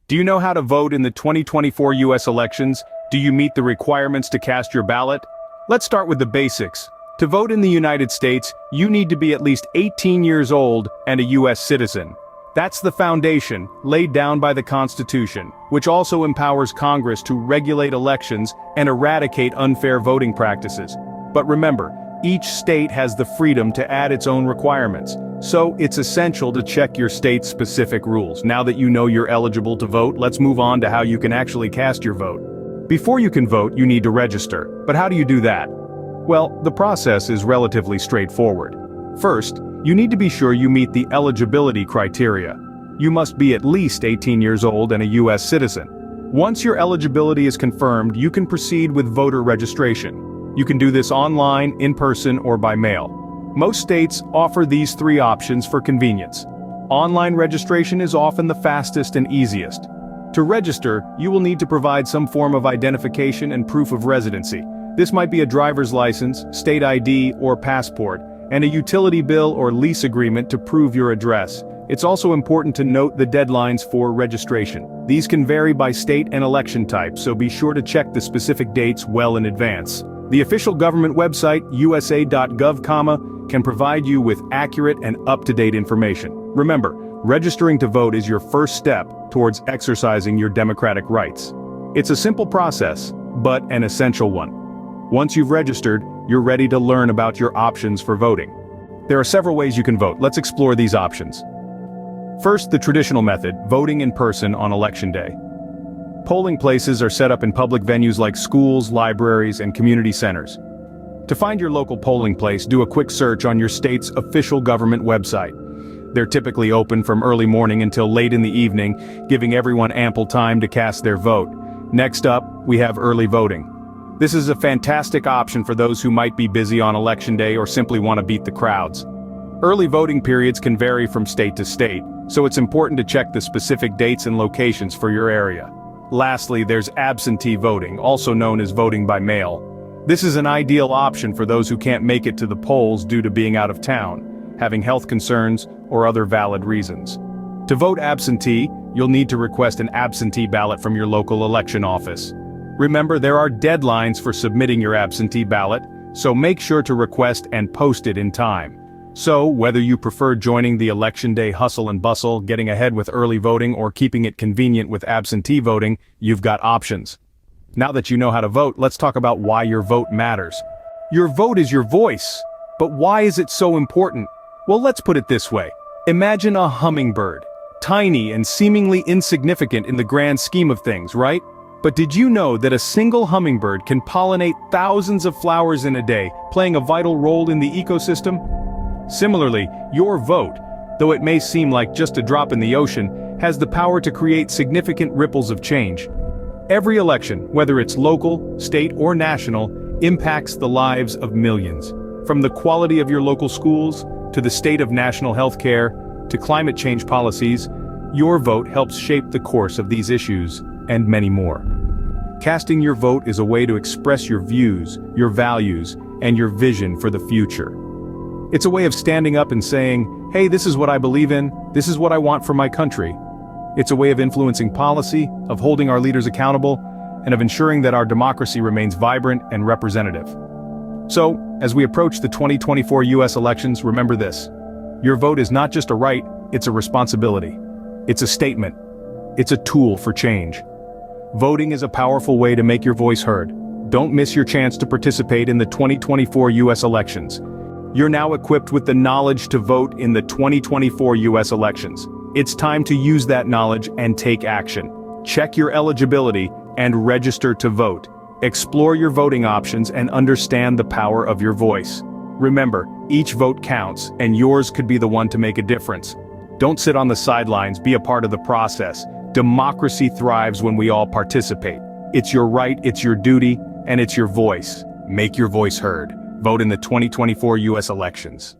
Do you know how to vote in the 2024 US elections? Do you meet the requirements to cast your ballot? Let's start with the basics. To vote in the United States, you need to be at least 18 years old and a US citizen. That's the foundation, laid down by the Constitution, which also empowers Congress to regulate elections and eradicate unfair voting practices. But remember, each state has the freedom to add its own requirements, so it's essential to check your state's specific rules. Now that you know you're eligible to vote, let's move on to how you can actually cast your vote. Before you can vote, you need to register. But how do you do that? Well, the process is relatively straightforward. First, you need to be sure you meet the eligibility criteria. You must be at least 18 years old and a US citizen. Once your eligibility is confirmed, you can proceed with voter registration. You can do this online, in person, or by mail. Most states offer these three options for convenience. Online registration is often the fastest and easiest. To register, you will need to provide some form of identification and proof of residency. This might be a driver's license, state ID, or passport, and a utility bill or lease agreement to prove your address. It's also important to note the deadlines for registration. These can vary by state and election type, so be sure to check the specific dates well in advance. The official government website, usa.gov, can provide you with accurate and up-to-date information. Remember, registering to vote is your first step towards exercising your democratic rights. It's a simple process, but an essential one. Once you've registered, you're ready to learn about your options for voting. There are several ways you can vote. Let's explore these options. First, the traditional method, voting in person on Election Day. Polling places are set up in public venues like schools, libraries, and community centers. To find your local polling place, do a quick search on your state's official government website. They're typically open from early morning until late in the evening, giving everyone ample time to cast their vote. Next up, we have early voting. This is a fantastic option for those who might be busy on Election Day or simply want to beat the crowds. Early voting periods can vary from state to state, so it's important to check the specific dates and locations for your area. Lastly, there's absentee voting, also known as voting by mail. This is an ideal option for those who can't make it to the polls due to being out of town, having health concerns, or other valid reasons. To vote absentee, you'll need to request an absentee ballot from your local election office. Remember, there are deadlines for submitting your absentee ballot, so make sure to request and post it in time. So, whether you prefer joining the Election Day hustle and bustle, getting ahead with early voting, or keeping it convenient with absentee voting, you've got options. Now that you know how to vote, let's talk about why your vote matters. Your vote is your voice. But why is it so important? Well, let's put it this way. Imagine a hummingbird. Tiny and seemingly insignificant in the grand scheme of things, right? But did you know that a single hummingbird can pollinate thousands of flowers in a day, playing a vital role in the ecosystem? Similarly, your vote, though it may seem like just a drop in the ocean, has the power to create significant ripples of change. Every election, whether it's local, state, or national, impacts the lives of millions. From the quality of your local schools, to the state of national health care, to climate change policies, your vote helps shape the course of these issues, and many more. Casting your vote is a way to express your views, your values, and your vision for the future. It's a way of standing up and saying, hey, this is what I believe in, this is what I want for my country. It's a way of influencing policy, of holding our leaders accountable, and of ensuring that our democracy remains vibrant and representative. So, as we approach the 2024 US elections, remember this. Your vote is not just a right, it's a responsibility. It's a statement. It's a tool for change. Voting is a powerful way to make your voice heard. Don't miss your chance to participate in the 2024 US elections. You're now equipped with the knowledge to vote in the 2024 US elections. It's time to use that knowledge and take action. Check your eligibility and register to vote. Explore your voting options and understand the power of your voice. Remember, each vote counts, and yours could be the one to make a difference. Don't sit on the sidelines, be a part of the process. Democracy thrives when we all participate. It's your right, it's your duty, and it's your voice. Make your voice heard. Vote in the 2024 US elections.